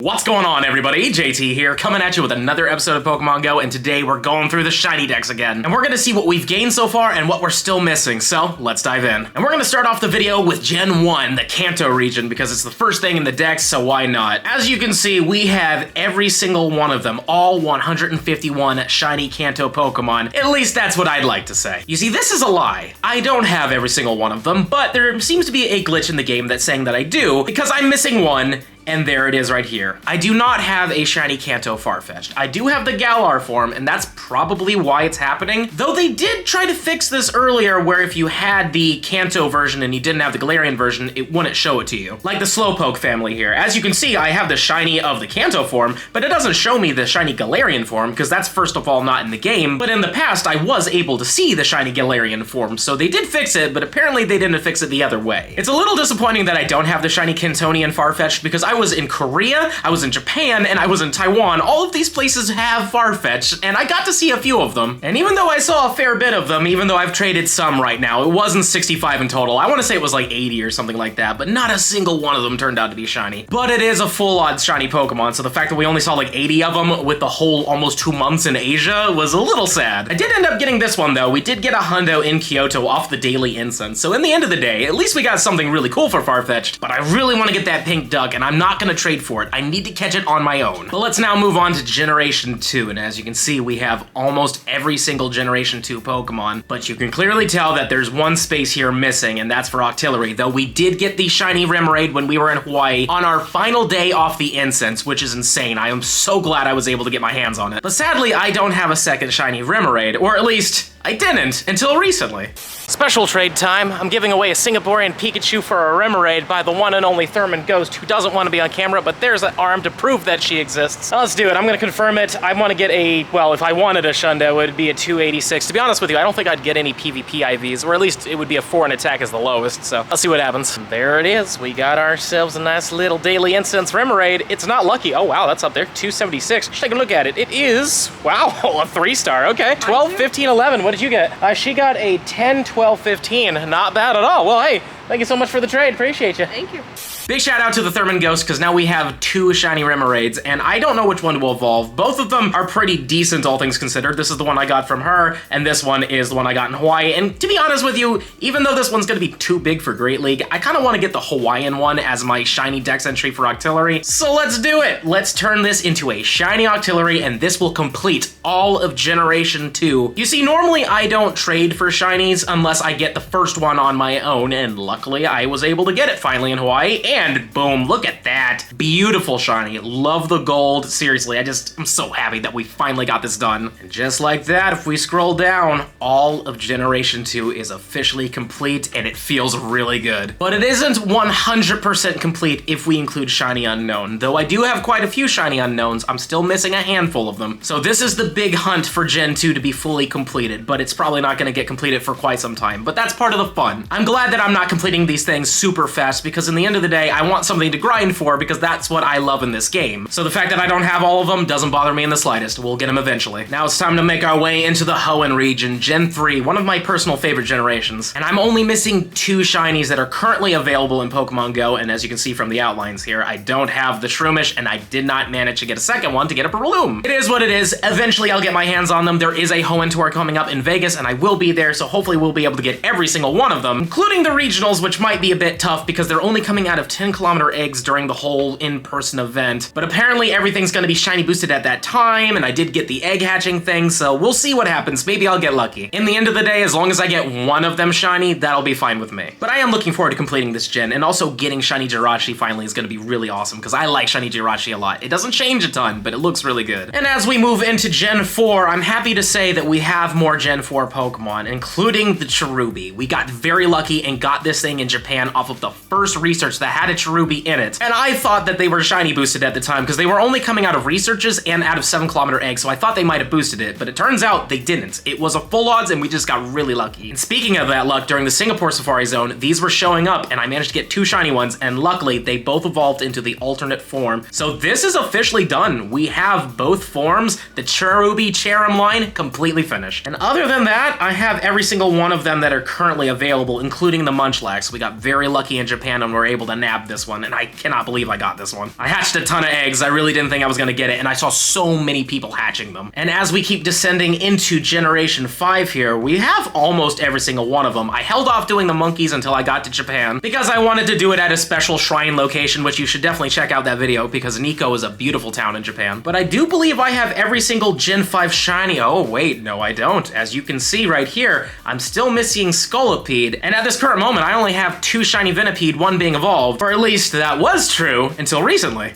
What's going on, everybody? JT here, coming at you with another episode of Pokemon GO, and today we're going through the Shiny Dex again. And we're gonna see what we've gained so far and what we're still missing, so let's dive in. And we're gonna start off the video with Gen 1, the Kanto region, because it's the first thing in the Dex, so why not? As you can see, we have every single one of them, all 151 Shiny Kanto Pokemon. At least that's what I'd like to say. You see, this is a lie. I don't have every single one of them, but there seems to be a glitch in the game that's saying that I do, because I'm missing one. And there it is right here. I do not have a Shiny Kanto Farfetch'd. I do have the Galar form, and that's probably why it's happening. Though they did try to fix this earlier, where if you had the Kanto version and you didn't have the Galarian version, it wouldn't show it to you. Like the Slowpoke family here. As you can see, I have the Shiny of the Kanto form, but it doesn't show me the Shiny Galarian form, because that's first of all not in the game. But in the past, I was able to see the Shiny Galarian form, so they did fix it, but apparently they didn't fix it the other way. It's a little disappointing that I don't have the Shiny Kantonian Farfetch'd, because I was in Korea, I was in Japan, and I was in Taiwan. All of these places have Farfetch'd, and I got to see a few of them. And even though I saw a fair bit of them, even though I've traded some right now, it wasn't 65 in total. I want to say it was like 80 or something like that, but not a single one of them turned out to be shiny. But it is a full-on shiny Pokemon, so the fact that we only saw like 80 of them with the whole almost 2 months in Asia was a little sad. I did end up getting this one though. We did get a hundo in Kyoto off the daily incense, so in the end of the day, at least we got something really cool for Farfetch'd, but I really want to get that pink duck, and I'm not gonna trade for it. I need to catch it on my own. But let's now move on to Generation 2, and as you can see, we have almost every single Generation 2 Pokemon, but you can clearly tell that there's one space here missing, and that's for Octillery, though we did get the Shiny Remoraid when we were in Hawaii on our final day off the incense, which is insane. I am so glad I was able to get my hands on it. But sadly, I don't have a second Shiny Remoraid, or at least I didn't until recently. Special trade time. I'm giving away a Singaporean Pikachu for a Remoraid by the one and only Thurman Ghost, who doesn't want to be on camera, but there's an arm to prove that she exists. Now let's do it. I'm going to confirm it. I want to get a, well, if I wanted a Shundo, it would be a 286. To be honest with you, I don't think I'd get any PvP IVs, or at least it would be a 4 in attack as the lowest, so let's see what happens. There it is. We got ourselves a nice little daily instance Remoraid. It's not lucky. Oh, wow, that's up there. 276. Take a look at it. It is, wow, a 3-star. Okay. 12, 15, 11. What did you get? She got a 10, 12, 15. Not bad at all. Well, hey, thank you so much for the trade. Appreciate you. Thank you. Big shout out to the Thurman Ghost, because now we have 2 Shiny Remoraids, and I don't know which one will evolve. Both of them are pretty decent, all things considered. This is the one I got from her, and this one is the one I got in Hawaii. And to be honest with you, even though this one's gonna be too big for Great League, I kind of want to get the Hawaiian one as my Shiny Dex entry for Octillery. So let's do it! Let's turn this into a Shiny Octillery, and this will complete all of Generation 2. You see, normally I don't trade for Shinies unless I get the first one on my own, and luckily I was able to get it finally in Hawaii, and boom, look at that. Beautiful shiny. Love the gold. Seriously, I'm so happy that we finally got this done. And just like that, if we scroll down, all of Generation 2 is officially complete, and it feels really good. But it isn't 100% complete if we include Shiny Unknown. Though I do have quite a few Shiny Unknowns, I'm still missing a handful of them. So this is the big hunt for Gen 2 to be fully completed, but it's probably not going to get completed for quite some time. But that's part of the fun. I'm glad that I'm not completing these things super fast, because in the end of the day, I want something to grind for, because that's what I love in this game. So the fact that I don't have all of them doesn't bother me in the slightest. We'll get them eventually. Now it's time to make our way into the Hoenn region, Gen 3, one of my personal favorite generations. And I'm only missing 2 shinies that are currently available in Pokemon GO, and as you can see from the outlines here, I don't have the Shroomish, and I did not manage to get a second one to get a Breloom. It is what it is. Eventually I'll get my hands on them. There is a Hoenn tour coming up in Vegas, and I will be there, so hopefully we'll be able to get every single one of them, including the regionals, which might be a bit tough because they're only coming out of 10-kilometer eggs during the whole in-person event. But apparently everything's gonna be shiny boosted at that time, and I did get the egg hatching thing, so we'll see what happens. Maybe I'll get lucky. In the end of the day, as long as I get one of them shiny, that'll be fine with me. But I am looking forward to completing this gen, and also getting Shiny Jirachi finally is gonna be really awesome, because I like Shiny Jirachi a lot. It doesn't change a ton, but it looks really good. And as we move into Gen 4, I'm happy to say that we have more Gen 4 Pokemon, including the Cherubi. We got very lucky and got this thing in Japan off of the first research that had a Cherubi in it. And I thought that they were shiny boosted at the time, because they were only coming out of researches and out of 7-kilometer eggs, so I thought they might have boosted it, but it turns out they didn't. It was a full odds, and we just got really lucky. And speaking of that luck, during the Singapore Safari Zone, these were showing up, and I managed to get 2 shiny ones, and luckily, they both evolved into the alternate form. So this is officially done. We have both forms, the Cherubi Cherim line, completely finished. And other than that, I have every single one of them that are currently available, including the Munchlax. We got very lucky in Japan, and were able to nab nabbed this one, and I cannot believe I got this one. I hatched a ton of eggs. I really didn't think I was gonna get it, and I saw so many people hatching them. And as we keep descending into Generation 5 here, we have almost every single one of them. I held off doing the monkeys until I got to Japan because I wanted to do it at a special shrine location, which you should definitely check out that video because Nikko is a beautiful town in Japan. But I do believe I have every single Gen 5 shiny. Oh wait, no I don't. As you can see right here, I'm still missing Scolipede, and at this current moment I only have 2 shiny Venipede, one being evolved, or at least that was true until recently.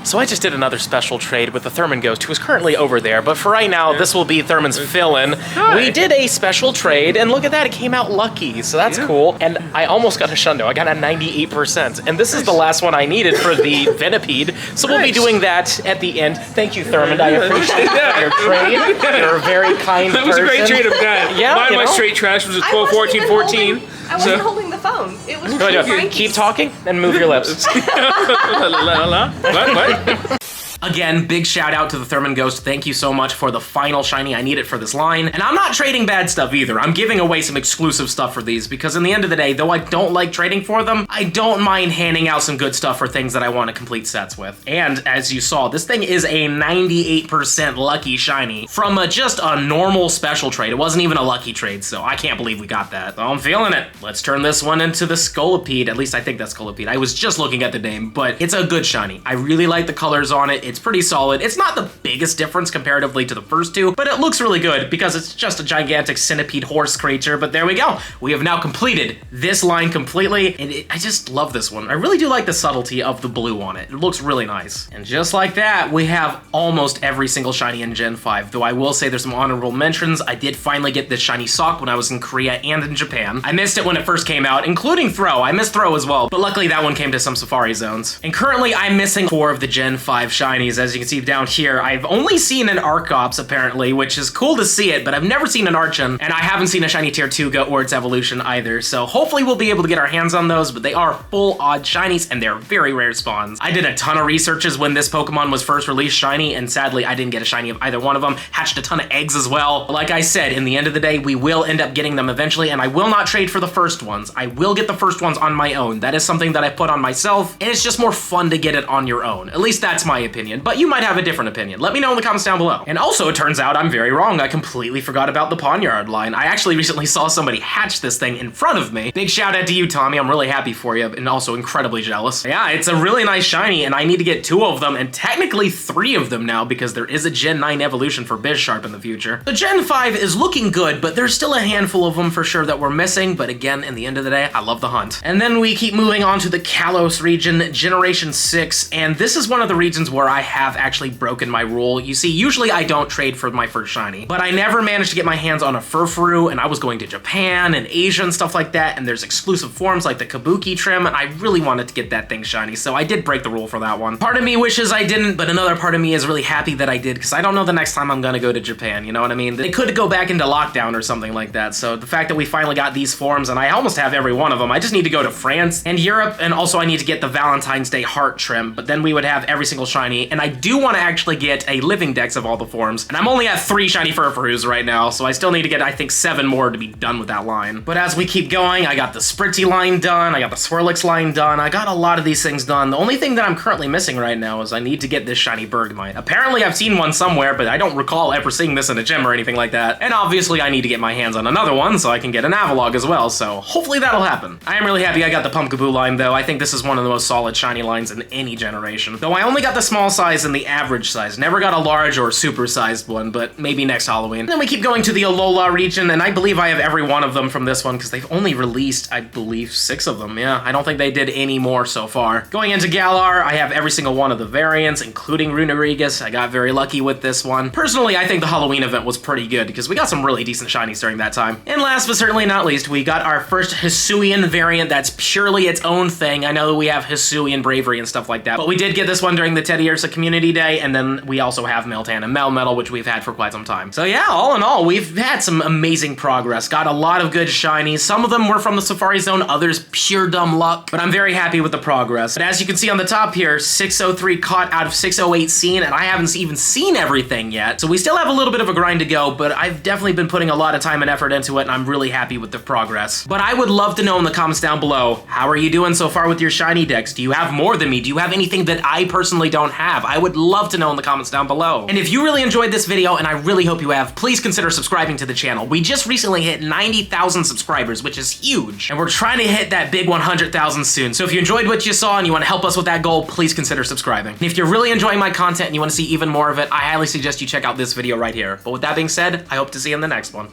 So I just did another special trade with the Thurman Ghost, who is currently over there, but for right now, this will be Thurman's fill-in. We did a special trade, and look at that, it came out lucky, so that's cool. And I almost got a Shundo, I got a 98%, and this is the last one I needed for the Venipede, so we'll be doing that at the end. Thank you, Thurman, I appreciate your trade. You're a very kind person. That was a great trade of that. Yeah, my straight trash was at 12, 14, 14. I wasn't holding the phone. It was just Keep talking and move your lips. What? Again, big shout out to the Thurman Ghost. Thank you so much for the final shiny I needed for this line. And I'm not trading bad stuff either. I'm giving away some exclusive stuff for these because in the end of the day, though I don't like trading for them, I don't mind handing out some good stuff for things that I want to complete sets with. And as you saw, this thing is a 98% lucky shiny from just a normal special trade. It wasn't even a lucky trade, so I can't believe we got that. So I'm feeling it. Let's turn this one into the Scolipede. At least I think that's Scolipede. I was just looking at the name, but it's a good shiny. I really like the colors on it. It's pretty solid. It's not the biggest difference comparatively to the first two, but it looks really good because it's just a gigantic centipede horse creature. But there we go. We have now completed this line completely, and I just love this one. I really do like the subtlety of the blue on it. It looks really nice. And just like that, we have almost every single shiny in Gen 5, though I will say there's some honorable mentions. I did finally get this shiny sock when I was in Korea and in Japan. I missed it when it first came out, including Throw. I missed Throw as well, but luckily that one came to some safari zones. And currently I'm missing 4 of the Gen 5 shinies. As you can see down here, I've only seen an Arcops apparently, which is cool to see it, but I've never seen an Archon, and I haven't seen a shiny tier 2 go or its evolution either, so hopefully we'll be able to get our hands on those, but they are full odd shinies, and they're very rare spawns. I did a ton of researches when this Pokemon was first released shiny, and sadly I didn't get a shiny of either one of them. Hatched a ton of eggs as well. But like I said, in the end of the day, we will end up getting them eventually, and I will not trade for the first ones. I will get the first ones on my own. That is something that I put on myself, and it's just more fun to get it on your own. At least that's my opinion, but you might have a different opinion. Let me know in the comments down below. And also, it turns out I'm very wrong. I completely forgot about the Pawnyard line. I actually recently saw somebody hatch this thing in front of me. Big shout out to you, Tommy. I'm really happy for you, and also incredibly jealous. Yeah, it's a really nice shiny, and I need to get 2 of them, and technically 3 of them now, because there is a Gen 9 evolution for Bizsharp in the future. The Gen 5 is looking good, but there's still a handful of them for sure that we're missing, but again, in the end of the day, I love the hunt. And then we keep moving on to the Kalos region, Generation 6, and this is one of the regions where I have actually broken my rule. You see, usually I don't trade for my first shiny, but I never managed to get my hands on a Furfuru, and I was going to Japan and Asia and stuff like that, and there's exclusive forms like the Kabuki trim, and I really wanted to get that thing shiny, so I did break the rule for that one. Part of me wishes I didn't, but another part of me is really happy that I did, because I don't know the next time I'm gonna go to Japan, you know what I mean? They could go back into lockdown or something like that, so the fact that we finally got these forms, and I almost have every one of them, I just need to go to France and Europe, and also I need to get the Valentine's Day heart trim, but then we would have every single shiny, and I do want to actually get a living dex of all the forms, and I'm only at 3 shiny Furfurus right now, so I still need to get, I think, 7 more to be done with that line. But as we keep going, I got the Spritzy line done, I got the Swirlix line done, I got a lot of these things done. The only thing that I'm currently missing right now is I need to get this shiny Bergmite. Apparently I've seen one somewhere, but I don't recall ever seeing this in a gym or anything like that, and obviously I need to get my hands on another one so I can get an Avalog as well, so hopefully that'll happen. I am really happy I got the Pumpkaboo line though. I think this is one of the most solid shiny lines in any generation. Though I only got the small size and the average size, never got a large or super sized one, but maybe next Halloween. And then we keep going to the Alola region, and I believe I have every one of them from this one because they've only released, I believe, 6 of them. Yeah, I don't think they did any more so far. Going into Galar, I have every single one of the variants, including Runerigus. I got very lucky with this one. Personally, I think the Halloween event was pretty good because we got some really decent shinies during that time. And last but certainly not least, we got our first Hisuian variant that's purely its own thing. I know we have Hisuian Bravery and stuff like that, but we did get this one during the Teddiursa at Community Day, and then we also have Meltan and Melmetal, which we've had for quite some time. So yeah, all in all, we've had some amazing progress. Got a lot of good shinies. Some of them were from the Safari Zone, others pure dumb luck, but I'm very happy with the progress. But as you can see on the top here, 603 caught out of 608 seen, and I haven't even seen everything yet. So we still have a little bit of a grind to go, but I've definitely been putting a lot of time and effort into it, and I'm really happy with the progress. But I would love to know in the comments down below, how are you doing so far with your shiny decks? Do you have more than me? Do you have anything that I personally don't have? I would love to know in the comments down below. And if you really enjoyed this video, and I really hope you have, please consider subscribing to the channel. We just recently hit 90,000 subscribers, which is huge. And we're trying to hit that big 100,000 soon. So if you enjoyed what you saw and you want to help us with that goal, please consider subscribing. And if you're really enjoying my content and you want to see even more of it, I highly suggest you check out this video right here. But with that being said, I hope to see you in the next one.